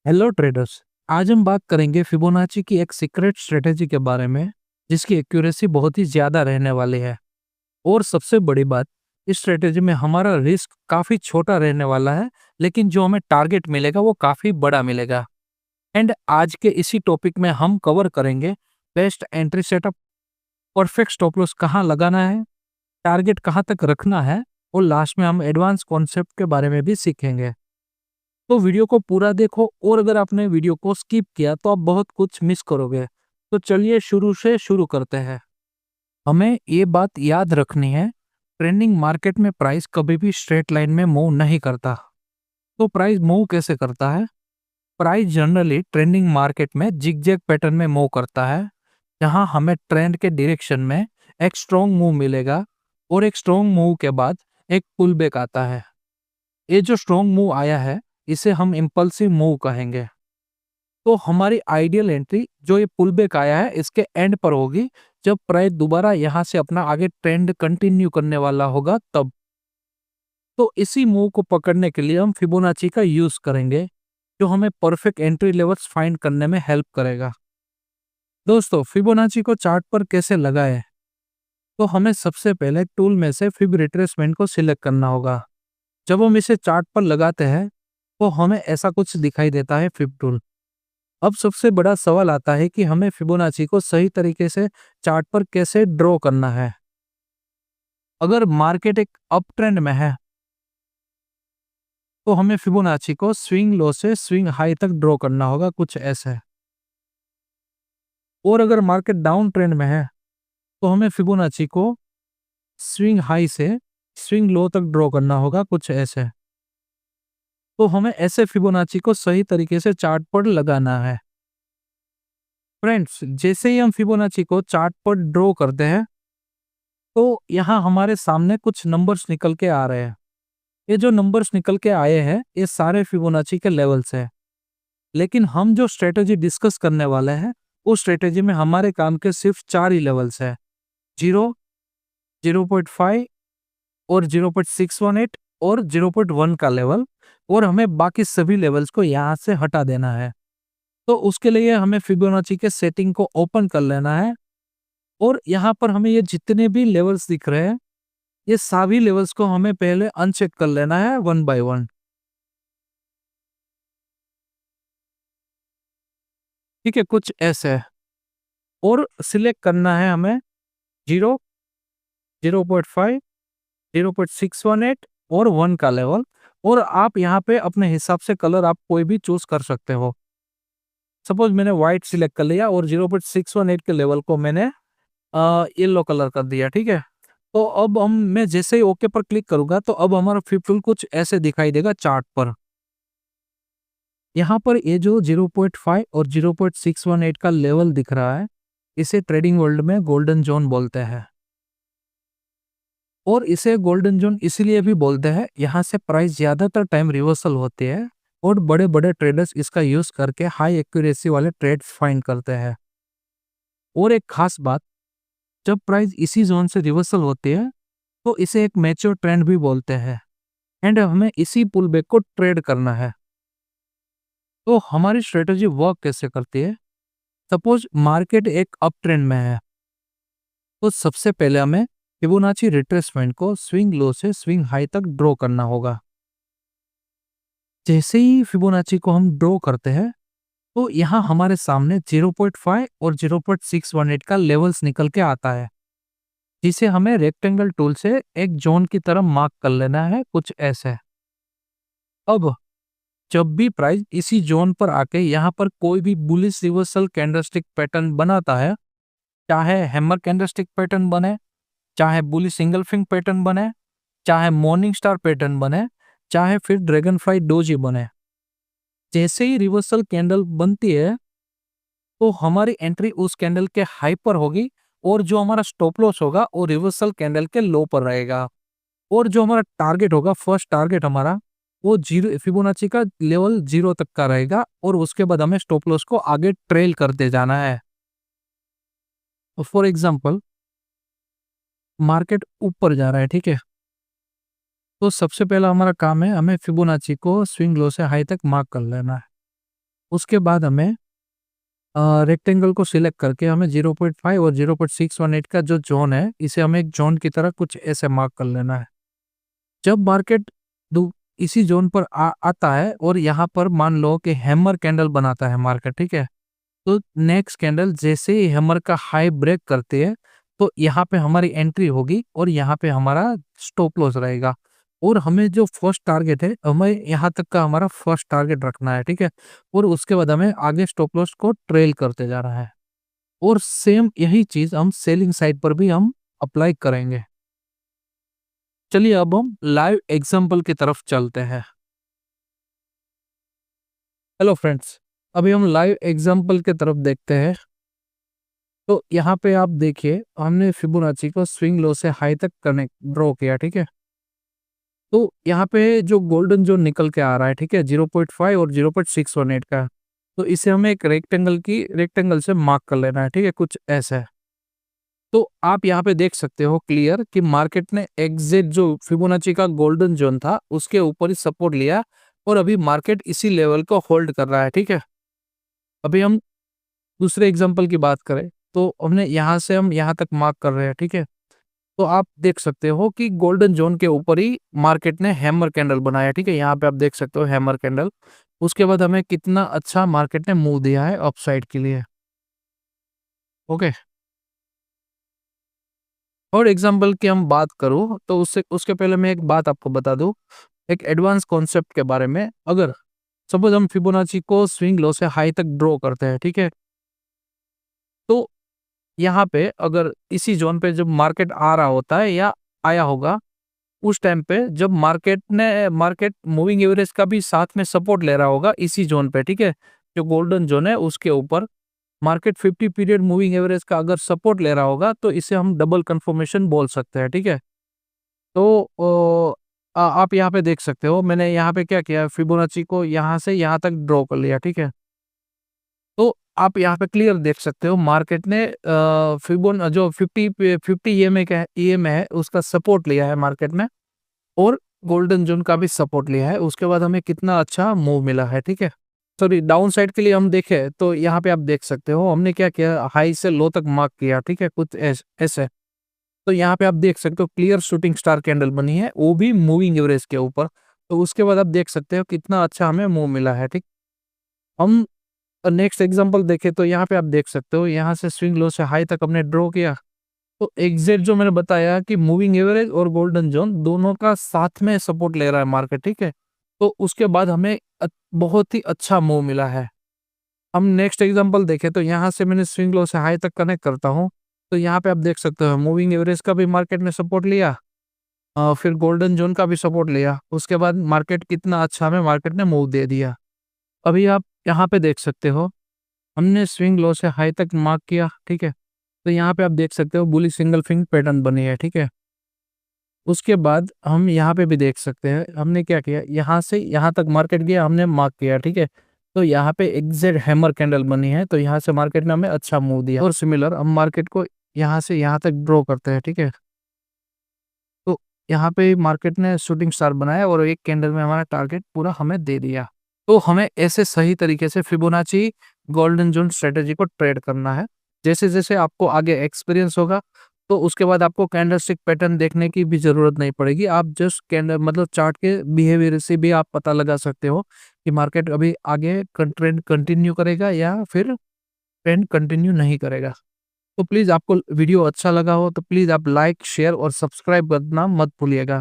Hello traders. आज हम बात करेंगे फिबोनाची की एक सीक्रेट स्ट्रेटेजी के बारे में जिसकी एक्यूरेसी बहुत ही ज्यादा रहने वाली है। और सबसे बड़ी बात, इस स्ट्रेटेजी में हमारा रिस्क काफी छोटा रहने वाला है, लेकिन जो हमें टारगेट मिलेगा वो काफी बड़ा मिलेगा। एंड आज के इसी टॉपिक में हम कवर करेंगे best entry setup, perfect stop loss कहाँ लगाना है, टारगेट कहाँ तक रखना है, और लास्ट में हम एडवांस कॉन्सेप्ट के बारे में भी सीखेंगे। तो वीडियो को पूरा देखो, और अगर आपने वीडियो को स्किप किया तो आप बहुत कुछ मिस करोगे। तो चलिए शुरू से शुरू करते हैं। हमें ये बात याद रखनी है, ट्रेंडिंग मार्केट में प्राइस कभी भी स्ट्रेट लाइन में मूव नहीं करता। तो प्राइस मूव कैसे करता है? प्राइस जनरली ट्रेंडिंग मार्केट में जिगजैग पैटर्न में मूव करता है, जहां हमें ट्रेंड के डायरेक्शन में एक स्ट्रॉन्ग मूव मिलेगा और एक स्ट्रॉन्ग मूव के बाद एक पुल बैक आता है। ये जो स्ट्रॉन्ग मूव आया है, इसे हम इम्पल्सिव मूव कहेंगे। तो हमारी आइडियल एंट्री जो ये पुल बैक आया है इसके एंड पर होगी, जब प्राइस दोबारा यहाँ से अपना आगे ट्रेंड कंटिन्यू करने वाला होगा तब। तो इसी मूव को पकड़ने के लिए हम फिबोनाची का यूज करेंगे, जो हमें परफेक्ट एंट्री लेवल्स फाइंड करने में हेल्प करेगा। दोस्तों, फिबोनाची को चार्ट पर कैसे लगाएं? तो हमें सबसे पहले टूल में से फिब रिट्रेसमेंट को सिलेक्ट करना होगा। जब हम इसे चार्ट पर लगाते हैं तो हमें ऐसा कुछ दिखाई देता है, फिब टूल। अब सबसे बड़ा सवाल आता है कि हमें फिबोनाची को सही तरीके से चार्ट पर कैसे ड्रॉ करना है। अगर मार्केट एक अप ट्रेंड में है तो हमें फिबोनाची को स्विंग लो से स्विंग हाई तक ड्रॉ करना होगा, कुछ ऐसे। और अगर मार्केट डाउन ट्रेंड में है तो हमें फिबोनाची को स्विंग हाई से स्विंग लो तक ड्रॉ करना होगा, कुछ ऐसे। तो हमें ऐसे फिबोनाची को सही तरीके से चार्ट पर लगाना है। फ्रेंड्स, जैसे ही हम फिबोनाची को चार्ट पर ड्रॉ करते हैं तो यहाँ हमारे सामने कुछ नंबर्स निकल के आ रहे हैं। ये जो नंबर्स निकल के आए हैं ये सारे फिबोनाची के लेवल्स हैं। लेकिन हम जो स्ट्रेटेजी डिस्कस करने वाले हैं उस स्ट्रेटेजी में हमारे काम के सिर्फ 4 ही लेवल्स हैं: 0, 0.5 और 0.618 और 0.1 का लेवल। और हमें बाकी सभी लेवल्स को यहाँ से हटा देना है। तो उसके लिए हमें फिबोनाची के सेटिंग को ओपन कर लेना है, और यहाँ पर हमें ये जितने भी लेवल्स दिख रहे हैं ये सभी लेवल्स को हमें पहले अनचेक कर लेना है, वन बाय वन। ठीक है, कुछ ऐसे है। और सिलेक्ट करना है हमें 0, 0.5, 0.618 और 1 का लेवल। और आप यहाँ पे अपने हिसाब से कलर आप कोई भी चूज कर सकते हो। सपोज मैंने व्हाइट सिलेक्ट कर लिया और 0.618 के लेवल को मैंने येलो कलर कर दिया। ठीक है, तो अब हम मैं जैसे ही ओके पर क्लिक करूंगा तो अब हमारा फिफ्थ कुछ ऐसे दिखाई देगा चार्ट पर। यहाँ पर ये जो 0.5 और 0.618 का लेवल दिख रहा है इसे ट्रेडिंग वर्ल्ड में गोल्डन जोन बोलते हैं। और इसे गोल्डन जोन इसीलिए भी बोलते हैं, यहाँ से प्राइस ज्यादातर टाइम रिवर्सल होती है और बड़े बड़े ट्रेडर्स इसका यूज करके हाई एक्यूरेसी वाले ट्रेड्स फाइंड करते हैं। और एक खास बात, जब प्राइस इसी जोन से रिवर्सल होती है तो इसे एक मैच्योर ट्रेंड भी बोलते हैं, एंड हमें इसी पुल बैक को ट्रेड करना है। तो हमारी स्ट्रेटेजी वर्क कैसे करती है? सपोज मार्केट एक अप ट्रेंड में है तो सबसे पहले हमें फिबोनाची रिट्रेसमेंट को स्विंग लो से स्विंग हाई तक ड्रॉ करना होगा। जैसे ही फिबोनाची को हम ड्रॉ करते हैं तो यहाँ हमारे सामने 0.5 और 0.618 का लेवल्स निकल के आता है, जिसे हमें रेक्टेंगल टूल से एक जोन की तरह मार्क कर लेना है, कुछ ऐसे। अब जब भी प्राइस इसी जोन पर आके यहाँ पर कोई भी बुलिश रिवर्सल कैंडलस्टिक पैटर्न बनाता है, चाहे हैमर कैंडलस्टिक पैटर्न बने, चाहे बुलिश सिंगल फिंग पैटर्न बने, चाहे मॉर्निंग स्टार पैटर्न बने, चाहे फिर ड्रैगन फ्लाई डोजी बने, जैसे ही रिवर्सल कैंडल बनती है तो हमारी एंट्री उस कैंडल के हाई पर होगी, और जो हमारा स्टॉप लॉस होगा वो रिवर्सल कैंडल के लो पर रहेगा। और जो हमारा टारगेट होगा, फर्स्ट टारगेट हमारा, वो जीरो फिबोनाची का लेवल 0 तक का रहेगा, और उसके बाद हमें स्टॉप लॉस को आगे ट्रेल करते जाना है। फॉर एग्जाम्पल, मार्केट ऊपर जा रहा है, ठीक है, तो सबसे पहला हमारा काम है हमें फिबोनाची को स्विंग लो से हाई तक मार्क कर लेना है। उसके बाद हमें रेक्टेंगल को सिलेक्ट करके हमें 0.5 और 0.618 का जो जोन है, इसे हमें एक जोन की तरह कुछ ऐसे मार्क कर लेना है। जब मार्केट इसी जोन पर आता है और यहाँ पर मान लो कि हैमर कैंडल बनाता है मार्केट, ठीक है, तो नेक्स्ट कैंडल जैसे ही हैमर का हाई ब्रेक करते हैं तो यहाँ पे हमारी एंट्री होगी और यहाँ पे हमारा स्टॉप लॉस रहेगा। और हमें जो फर्स्ट टारगेट है, हमें यहाँ तक का हमारा फर्स्ट टारगेट रखना है, ठीक है, और उसके बाद हमें आगे स्टॉप लॉस को ट्रेल करते जा रहा है। और सेम यही चीज हम सेलिंग साइड पर भी हम अप्लाई करेंगे। चलिए अब हम लाइव एग्जांपल की तरफ चलते हैं। हेलो फ्रेंड्स, अभी हम लाइव एग्जांपल की तरफ देखते हैं। तो यहाँ पे आप देखिए, हमने फिबोनाची को स्विंग लो से हाई तक कनेक्ट ड्रॉ किया, ठीक है। तो यहाँ पे जो गोल्डन जोन निकल के आ रहा है, ठीक है, 0.5 और 0.618 का, तो इसे हमें एक रेक्टेंगल से मार्क कर लेना है, ठीक है, कुछ ऐसा है। तो आप यहाँ पे देख सकते हो क्लियर कि मार्केट ने एग्जैक्ट जो फिबोनाची का गोल्डन जोन था उसके ऊपर ही सपोर्ट लिया और अभी मार्केट इसी लेवल को होल्ड कर रहा है, ठीक है। अभी हम दूसरे एग्जांपल की बात करें तो हमने यहाँ से हम यहाँ तक मार्क कर रहे हैं, ठीक है। तो आप देख सकते हो कि गोल्डन जोन के ऊपर ही मार्केट ने हैमर कैंडल बनाया, ठीक है, यहाँ पे आप देख सकते हो हैमर कैंडल। उसके बाद हमें कितना अच्छा मार्केट ने मूव दिया है अपसाइड के लिए। ओके, और एग्जाम्पल की हम बात करूँ तो उससे उसके पहले मैं एक बात आपको बता दूं, एक एडवांस कॉन्सेप्ट के बारे में। अगर सपोज हम फिबोनाची को स्विंग लो से हाई तक ड्रॉ करते हैं, ठीक है, तो यहाँ पे अगर इसी जोन पे जब मार्केट आ रहा होता है या आया होगा, उस टाइम पे जब मार्केट मूविंग एवरेज का भी साथ में सपोर्ट ले रहा होगा इसी जोन पे, ठीक है, जो गोल्डन जोन है उसके ऊपर मार्केट 50 पीरियड मूविंग एवरेज का अगर सपोर्ट ले रहा होगा तो इसे हम डबल कंफर्मेशन बोल सकते हैं, ठीक है। तो आप यहाँ पे देख सकते हो, मैंने यहाँ पे क्या किया, फिबोनाची को यहाँ से यहाँ तक ड्रॉ कर लिया, ठीक है। तो आप यहाँ पे क्लियर देख सकते हो मार्केट ने फिबोन जो 50 ईएमए का ईएमए है उसका सपोर्ट लिया है मार्केट में, और गोल्डन जोन का भी सपोर्ट लिया है। उसके बाद हमें कितना अच्छा मूव मिला है, ठीक है। सॉरी, डाउन साइड के लिए हम देखें तो यहाँ पे आप देख सकते हो हमने क्या किया, हाई से लो तक मार्क किया, ठीक है, कुछ ऐसे। तो यहाँ पे आप देख सकते हो क्लियर शूटिंग स्टार कैंडल बनी है, वो भी मूविंग एवरेज के ऊपर। तो उसके बाद आप देख सकते हो कितना अच्छा हमें मूव मिला है, ठीक। हम नेक्स्ट एग्जांपल देखें तो यहाँ पे आप देख सकते हो यहाँ से स्विंग लो से हाई तक हमने ड्रॉ किया। तो एग्जैक्ट जो मैंने बताया कि मूविंग एवरेज और गोल्डन जोन दोनों का साथ में सपोर्ट ले रहा है मार्केट, ठीक है। तो उसके बाद हमें बहुत ही अच्छा मूव मिला है। हम नेक्स्ट एग्जांपल देखें तो यहाँ से मैंने स्विंग लो से हाई तक कनेक्ट करता हूँ। तो यहाँ पे आप देख सकते हो मूविंग एवरेज का भी मार्केट ने सपोर्ट लिया, फिर गोल्डन जोन का भी सपोर्ट लिया। उसके बाद मार्केट कितना अच्छा हमें मार्केट ने मूव दे दिया। अभी आप यहाँ पे देख सकते हो हमने स्विंग लो से हाई तक मार्क किया, ठीक है। तो यहाँ पे आप देख सकते हो बुलिश सिंगल फिंगर पैटर्न बनी है, ठीक है। उसके बाद हम यहाँ पे भी देख सकते हैं हमने क्या किया, यहाँ से यहाँ तक मार्केट गया, हमने मार्क किया, ठीक है। तो यहाँ पे एग्जैक्ट हैमर कैंडल बनी है, तो यहाँ से मार्केट ने हमें अच्छा मूव दिया। और सिमिलर हम मार्केट को यहाँ से यहाँ तक ड्रॉ करते हैं, ठीक है। तो यहाँ पे मार्केट ने शूटिंग स्टार बनाया और एक कैंडल में हमारा टारगेट पूरा हमें दे दिया। तो हमें ऐसे सही तरीके से फिबोनाची गोल्डन जोन स्ट्रेटेजी को ट्रेड करना है। जैसे जैसे आपको आगे एक्सपीरियंस होगा तो उसके बाद आपको कैंडलस्टिक पैटर्न देखने की भी जरूरत नहीं पड़ेगी। आप जस्ट कैंडल मतलब चार्ट के बिहेवियर से भी आप पता लगा सकते हो कि मार्केट अभी आगे ट्रेंड कंटिन्यू करेगा या फिर ट्रेंड कंटिन्यू नहीं करेगा। तो प्लीज़ आपको वीडियो अच्छा लगा हो तो प्लीज़ आप लाइक, शेयर और सब्सक्राइब करना मत भूलिएगा।